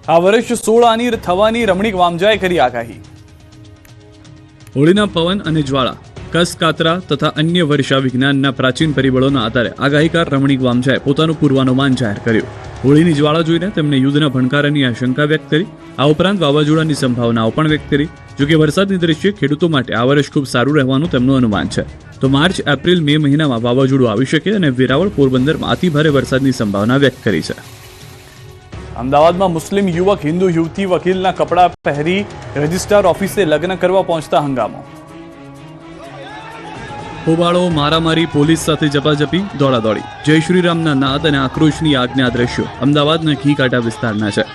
આ વર્ષ 16 આની થવાની રમણીક વામજાએ કરી આગાહી। હોળીના પવન અને જ્વાળા, કસ કાતરા તથા અન્ય વર્ષા વિજ્ઞાનના પ્રાચીન પરિબળોના આધારે આગાહીકાર રમણીક વામજાએ પોતાનું પૂર્વાનુમાન જાહેર કર્યું। હોળીની જ્વાળા જોઈને તેમણે યુદ્ધના ભણકારાની આશંકા વ્યક્ત કરી। આ ઉપરાંત વાવાઝોડાની સંભાવનાઓ પણ વ્યક્ત કરી। જોકે વરસાદની દ્રષ્ટિએ ખેડૂતો માટે આ વર્ષ ખૂબ સારું રહેવાનું તેમનું અનુમાન છે। તો માર્ચ, એપ્રિલ, મે મહિનામાં વાવાઝોડું આવી શકે અને વેરાવળ, પોરબંદરમાં અતિભારે વરસાદની સંભાવના વ્યક્ત કરી છે। અમદાવાદમાં મુસ્લિમ યુવક હિન્દુ યુવતી વકીલના કપડાં પહેરી રજિસ્ટ્રાર ઓફિસે લગ્ન કરવા પહોંચતા હંગામો। હોબાળો, મારામારી, પોલીસ સાથે ઝપાઝપી, દોડાદોડી, જય શ્રીરામના નાદ અને આક્રોશની આગના દ્રશ્યો અમદાવાદના ઘીકાંટા વિસ્તારના છે।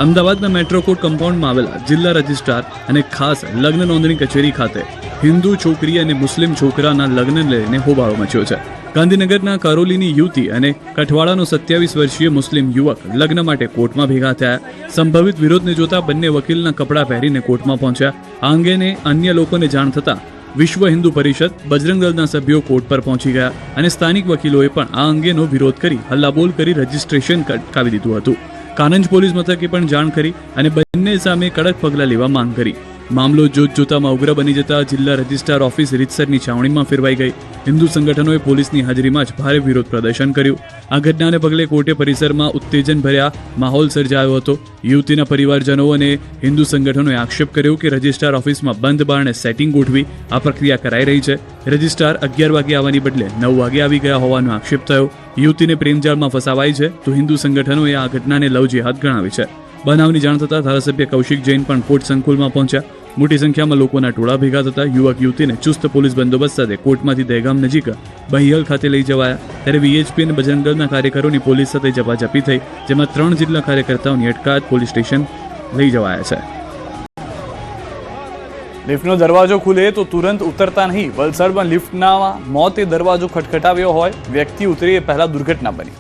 અમદાવાદના મેટ્રો કોર્ટ કમ્પાઉન્ડમાં આવેલા જિલ્લા રજિસ્ટ્રાર અને ખાસ લગ્ન નોંધણી કચેરી ખાતે હિન્દુ છોકરી અને મુસ્લિમ છોકરાના લગ્ન લઈને હોબાળો મચ્યો છે। ગાંધીનગરના કારોલીની યુવતી અને કઠવાડાનો 27 વર્ષીય મુસ્લિમ યુવક લગ્ન માટે કોર્ટમાં ભેગા થયા। સંભવિત વિરોધને જોતા બંને વકીલના કપડાં પહેરીને કોર્ટમાં પહોંચ્યા। આ અંગેને અન્ય લોકોને જાણ થતાં વિશ્વ હિન્દુ પરિષદ, બજરંગ દળના સભ્યો કોર્ટ પર પહોંચી ગયા અને સ્થાનિક વકીલોએ પણ આ અંગેનો વિરોધ કરી હલ્લાબોલ કરી રજીસ્ટ્રેશન અટકાવી દીધું હતું। કાનંજ પોલીસ મથકે પણ જાણ કરી અને બંને સામે કડક પગલાં લેવા માંગ કરી। મામલો જોતજોતામાં ઉગ્ર બની જતા જિલ્લા રજિસ્ટ્રાર ઓફિસ રીતસરની છાવણીમાં ફેરવાઈ ગઈ। હિન્દુ સંગઠનોએ પોલીસની હાજરીમાં જ ભારે વિરોધ પ્રદર્શન કર્યું। આ ઘટનાને પગલે કોર્ટે પરિસરમાં ઉત્તેજનભર્યા માહોલ સર્જાયો હતો। યુવતીના પરિવારજનો અને હિન્દુ સંગઠનોએ આક્ષેપ કર્યો કે રજિસ્ટ્રાર ઓફિસમાં બંધ બારણે સેટિંગ ગોઠવી આ પ્રક્રિયા કરાઈ રહી છે। રજિસ્ટ્રાર 11 વાગે આવવાની બદલે 9 વાગે આવી ગયા હોવાનો આક્ષેપ થયો। યુવતીને પ્રેમજાળમાં ફસાવાઈ છે તો હિન્દુ સંગઠનોએ આ ઘટનાને લવ જેહાદ ગણાવી છે। બનાવની જાણ થતાં ધારાસભ્ય કૌશિક જૈન પણ કોર્ટ સંકુલમાં પહોંચ્યા। મોટી સંખ્યામાં લોકોના ટોળા ભેગા થતા યુવક યુવતીને ચુસ્ત પોલીસ બંદોબસ્ત સાથે કોર્ટમાંથી દહેગામ નજીક બહિયલ ખાતે લઈ જવાયા। ત્યારે વીએચપી અને બજરંગ દળના કાર્યકરોની પોલીસ સાથે ઝપાઝપી થઈ, જેમાં 3 જેટલા કાર્યકર્તાઓની અટકાયત પોલીસ સ્ટેશન લઈ જવાયા છે। લિફ્ટનો દરવાજો ખુલે તો તુરંત ઉતરતા નહીં। વલસાડમાં લિફ્ટના મોતે દરવાજો ખટખટાવ્યો હોય, વ્યક્તિ ઉતરી એ પહેલા દુર્ઘટના બની।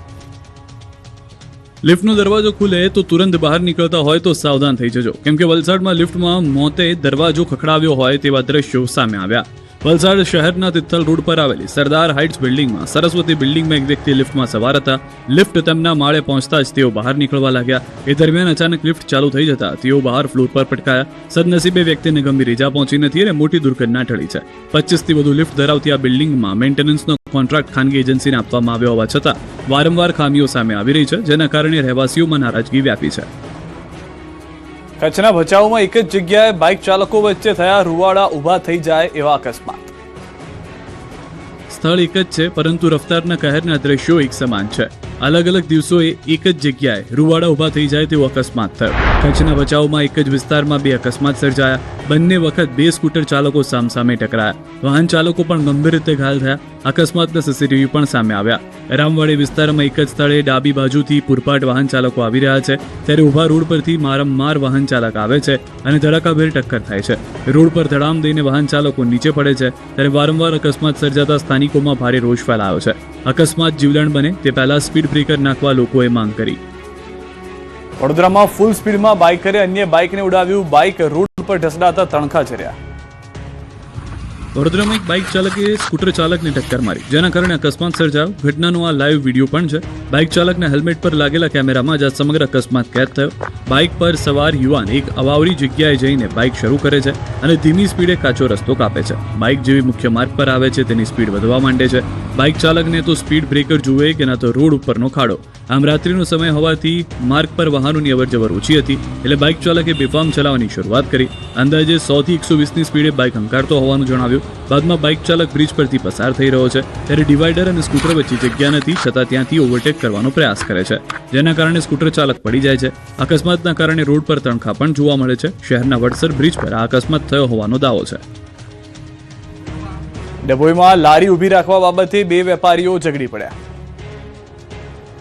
લિફ્ટનો દરવાજો ખુલે તો તુરંત બહાર નીકળતા હોય તો સાવધાન થઈ જજો, કેમ કે વલસાડમાં લિફ્ટમાં મોતે દરવાજો ખખડાવ્યો હોય તેવા દ્રશ્યો સામે આવ્યા। વલસાડ શહેરના તિથલ રોડ પર આવેલી સરદાર હાઇટ્સ બિલ્ડિંગમાં સરસ્વતી બિલ્ડિંગમાં એક વ્યક્તિ લિફ્ટમાં સવાર હતા। લિફ્ટ તેમના માળે પહોંચતા જ તેઓ બહાર નીકળવા લાગ્યા। એ દરમિયાન અચાનક લિફ્ટ ચાલુ થઈ જતા તેઓ બહાર ફ્લોર પર પટકાયા। સદનસીબે વ્યક્તિને ગંભીર ઈજા પહોંચી નથી અને મોટી દુર્ઘટના ટળી છે। 25થી વધુ લિફ્ટ ધરાવતી આ બિલ્ડિંગમાં મેન્ટેનન્સનો કોન્ટ્રાક્ટ ખાનગી એજન્સીને આપવામાં આવ્યો હોવા છતાં વારંવાર ખામીઓ સામે આવી રહી છે, જેના કારણે રહેવાસીઓમાં નારાજગી વ્યાપી છે। કચ્છના ભચાઉમાં એક જ જગ્યાએ બાઇક ચાલકો વચ્ચે થયા રૂવાડા ઊભા થઈ જાય એવા અકસ્માત। સ્થળ એક જ છે, પરંતુ રફતારના કહેરના દ્રશ્યો એક સમાન છે। અલગ અલગ દિવસોએ એક જ જગ્યાએ રૂવાડા ઊભા થઈ જાય તેવો અકસ્માત થયો। કચ્છના ભચાઉમાં એક જ વિસ્તારમાં 2 અકસ્માત સર્જાયા। બંને વખત 2 સ્કૂટર ચાલકો સામસામે ટકરાયા। વાહન ચાલકો પણ ગંભીર રીતે ઘાયલ થયા। અકસ્માતના સીસીટીવી પણ સામે આવ્યા। રામવાડી વિસ્તારમાં એક જ સ્થળે ડાબી બાજુથી પૂરપાટ વાહન ચાલકો આવી રહ્યા છે, ત્યારે ઊભા રોડ પરથી મારંમાર વાહન ચાલક આવે છે અને ધડાકાભેર ટક્કર થાય છે। રોડ પર ધડામ દઈને વાહન ચાલકો નીચે પડે છે, ત્યારે વારંવાર અકસ્માત સર્જાતા સ્થાનિકોમાં ભારે રોષ ફેલાયો છે। અકસ્માત જીવલેણ બને તે પહેલા સ્પીડ બ્રેકર નાખવા લોકોએ માંગ કરી। વડોદરામાં ફૂલ સ્પીડમાં બાઇકરે અન્ય બાઇકને ઉડાવ્યું। બાઇક રોડ પર ઢસડાતા તણખા ઝર્યા। વડોદરામાં એક બાઇક ચાલકે સ્કૂટર ચાલકને ટક્કર મારી, જેના કારણે અકસ્માત સર્જાયો। ઘટનાનો આ લાઈવ વિડીયો પણ છે। બાઇક ચાલકના હેલ્મેટ પર લાગેલા કેમેરામાં જ આ સમગ્ર અકસ્માત કેદ થયો। બાઇક પર સવાર યુવાન એક અવાવરી જગ્યાએ જઈને બાઇક શરૂ કરે છે અને ધીમી સ્પીડે કાચો રસ્તો કાપે છે। બાઇક જેવી મુખ્ય માર્ગ પર આવે છે તેની સ્પીડ વધવા માંડે છે। બાઇક ચાલકને તો સ્પીડ બ્રેકર જુએ કે ના તો રોડ ઉપરનો ખાડો। આમ રાત્રિનો સમય હોવાથી માર્ગ પર વાહનોની અવરજવર ઓછી હતી, એટલે બાઇક ચાલકે બેફામ ચલાવવાની શરૂઆત કરી। અંદાજે 100 થી 120ની સ્પીડે બાઇક હંકારતો હોવાનું જણાવ્યું। બાદમાં બાઇક ચાલક બ્રિજ પરથી પસાર થઈ રહ્યો છે, ત્યારે ડિવાઈડર અને સ્કૂટર વચ્ચે જગ્યા નથી, છતાં ત્યાંથી ઓવરટેક કરવાનો પ્રયાસ કરે છે, જેના કારણે સ્કૂટર ચાલક પડી જાય છે। અકસ્માતના કારણે રોડ પર તણખા પણ જોવા મળે છે। શહેરના વડસર બ્રિજ પર આ અકસ્માત થયો હોવાનો દાવો છે। ડભોઈમાં લારી ઊભી રાખવા બાબતે 2 વેપારીઓ ઝઘડી પડ્યા।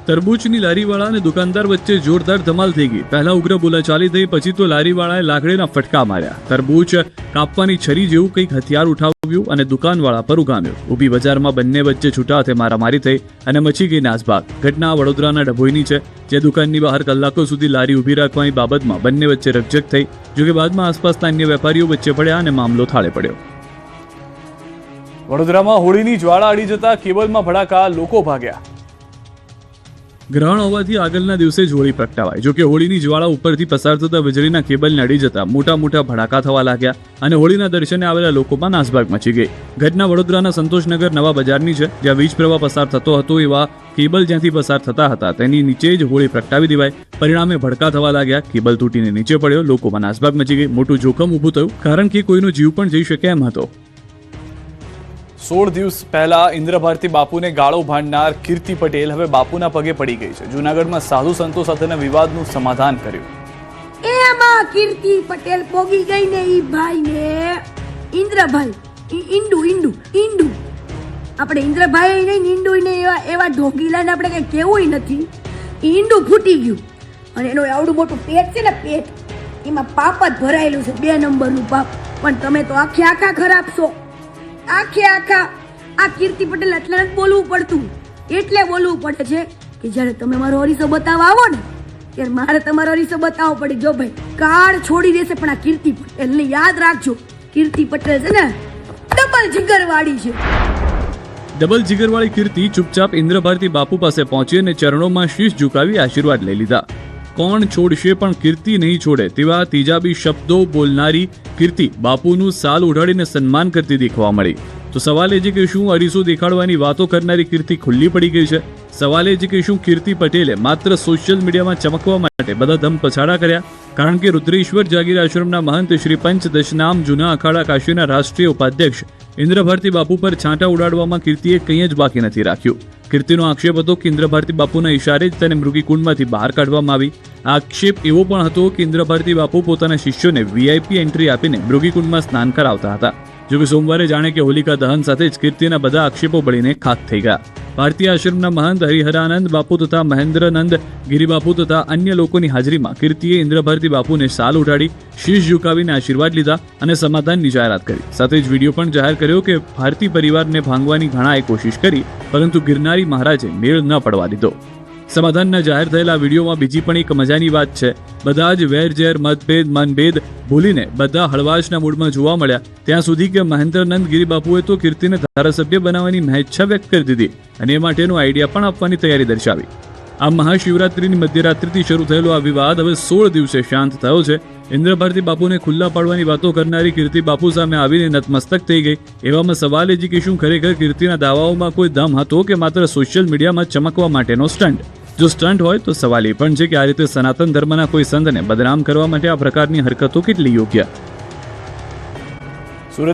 તરબૂચની લારીવાળા અને દુકાનદાર વચ્ચે જોરદાર ધમાલ થઈ ગઈ। પહેલા ઉગ્ર બોલાચાલી થઈ, પછી તો લારીવાળાએ લાકડીના ફટકા માર્યા। તરબૂચ કાપવાની છરી જેવું કંઈક હથિયાર ઉઠાવ્યું અને દુકાનવાળા પર ઉગામ્યું। ઊભી બજારમાં બંને વચ્ચે છૂટા હાથે મારામારી થઈ અને મચી ગઈ નાસભાગ। ઘટના વડોદરાના ડભોઈની છે, જે દુકાનની બહાર કલાકો સુધી લારી ઊભી રાખવાની બાબતમાં બંને વચ્ચે રકઝક થઈ। જોકે બાદમાં આસપાસના અન્ય વેપારીઓ વચ્ચે પડ્યા અને મામલો થાળે પડ્યો। વડોદરામાં હોળીની જ્વાળા અડી જતા કેબલમાં ભડાકા, લોકો ભાગ્યા। ગ્રહણ હોવાથી આગળના દિવસે જ હોળી પ્રગટાવાય. જોકે હોળીની જ્વાળા ઉપરથી પસાર થતા વીજળીના કેબલને અડી જતા મોટા મોટા ભડાકા થવા લાગ્યા અને હોળીના દર્શને આવેલા લોકોમાં નાસભાગ મચી ગઈ. ઘટના વડોદરાના સંતોષનગર નવા બજારની છે, જ્યાં વીજ પ્રવાહ પસાર થતો હતો. એવા કેબલ જ્યાંથી પસાર થતા હતા તેની નીચે જ હોળી પ્રગટાવી દેવાય. પરિણામે ભડકા થવા લાગ્યા. કેબલ તૂટીને નીચે પડ્યો. લોકોમાં નાસભાગ મચી ગઈ. મોટું જોખમ ઊભું થયું, કારણ કે કોઈનો જીવ પણ જઈ શકે એમ હતો. 16 દિવસ પહેલા ઇન્દ્રભારતી બાપુને ગાળો ભાંડનાર કીર્તિ પટેલ હવે બાપુના પગે પડી ગઈ છે. જૂનાગઢમાં સાધુ સંતો સાથેના વિવાદનું સમાધાન કર્યું. એમાં કીર્તિ પટેલ પોગી ગઈ ને ઈ ભાઈ ને ઇન્દ્રભાઈ ઈંડુ આપણે ઇન્દ્રભાઈ નહીં ઈંડુ ને એવા ઢોગીલાને આપણે કઈ કેવું નથી. ઈંડુ ફૂટી ગયું અને એનો આવડું મોટું પેટ છે ને, પેટ એમાં પાપ જ ભરાયેલું છે, 2 નંબરનું પાપ. પણ તમે તો આખા ખરાબ છો. આખા આ કીર્તિ પટેલ એટલે જ બોલવું પડતું. એટલે બોલવું પડે છે કે જ્યારે તમે મારો હરીસો બતાવવા આવો ને ત્યારે મારે તમારો હરીસો બતાવવો પડે. જો ભાઈ કાર છોડી દેશે પણ આ કીર્તિ પટેલને યાદ રાખજો. કીર્તિ પટેલ છે ને ડબલ જીગરવાળી છે. ડબલ જીગરવાળી કીર્તિ ચૂપચાપ ઇન્દ્રભારતી બાપુ પાસે પહોંચી અને ચરણોમાં શીશ ઝુકાવી આશીર્વાદ લઈ લીધા. કોણ છોડશે પણ કીર્તિ નહીં છોડે તેવા તેજાબી શબ્દો બોલનારી કીર્તિ બાપુનું સાલ ઉડાડીને સન્માન કરતી દેખવા મળી. તો સવાલ એ છે કે શું અરીસો દેખાડવાની વાતો કરનારી કીર્તિ ખુલ્લી પડી ગઈ છે? સવાલ એ છે કે શું કીર્તિ પટેલે માત્ર સોશિયલ મીડિયામાં ચમકવા માટે બધા ધમ પછાડા કર્યા? કારણ કે રુદ્રેશ્વર જાગીર આશ્રમના મહંત શ્રી પંચ દશનામ જૂના અખાડા કાશીના રાષ્ટ્રીય ઉપાધ્યક્ષ ઇન્દ્રભારતી બાપુ પર છાંટા ઉડાડવામાં કીર્તિએ કંઈ જ બાકી નથી રાખ્યું. કીર્તિનો આક્ષેપ હતો કે ઇન્દ્રભારતી બાપુના ઇશારે જ તેને મૃગીકુંડમાંથી બહાર કાઢવામાં આવી. આ આક્ષેપ એવો પણ હતો કે ઇન્દ્રભારતી બાપુ પોતાના શિષ્યોને વીઆઈપી એન્ટ્રી આપીને મૃગીકુંડમાં સ્નાન કરાવતા હતા. જોકે સોમવારે જાણે કે હોલિકા દહન સાથે જ કીર્તિના બધા આક્ષેપો બળીને ખાક થઈ ગયા. ભારતીય આશ્રમના મહંત હરિહરાનંદ બાપુ તથા મહેન્દ્રનંદ ગિરિબાપુ તથા અન્ય લોકોની હાજરીમાં કીર્તિએ ઇન્દ્રભારતી બાપુને સાલ ઉઠાડી શીશ ઝુકાવીને આશીર્વાદ લીધા અને સમાધાનની જાહેરાત કરી. સાથે જ વિડીયો પણ જાહેર કર્યો કે ભારતી પરિવારને ભાંગવાની ઘણાએ કોશિશ કરી, પરંતુ ગિરનારી મહારાજે મેળ ન પડવા દીધો. સમાધાનના જાહેર થયેલા વિડીયોમાં બીજી પણ એક મજાની વાત છે. બધા જ વેરઝેર મનભેદ ભૂલીને બધા હળવાશના મૂડમાં જોવા મળ્યા. ત્યાં સુધી કે મહેન્દ્રનંદ ગિરિબાપુએ તો કીર્તિને ધારાસભ્ય બનાવવાની મહેચ્છા વ્યક્ત કરી દીધી અને એ માટેનો આઈડિયા પણ આપવાની તૈયારી દર્શાવી. આ મહાશિવરાત્રિની મધ્યરાત્રિથી શરૂ થયેલો આ વિવાદ હવે 16 દિવસે શાંત થયો છે. ઇન્દ્રભારતી બાપુને ખુલ્લા પાડવાની વાતો કરનારી કીર્તિ બાપુ સામે આવીને નતમસ્તક થઈ ગઈ. એવામાં સવાલ એ છે કે શું ખરેખર કીર્તિના દાવાઓમાં કોઈ દમ હતો કે માત્ર સોશિયલ મીડિયામાં ચમકવા માટેનો સ્ટન્ટ? જો સ્ટન્ટ હોય તો સવાલ એ પણ છે કે આ રીતે સનાતન ધર્મના કોઈ સંતને બદનામ કરવા માટે આ પ્રકારની હરકતો કેટલી યોગ્ય?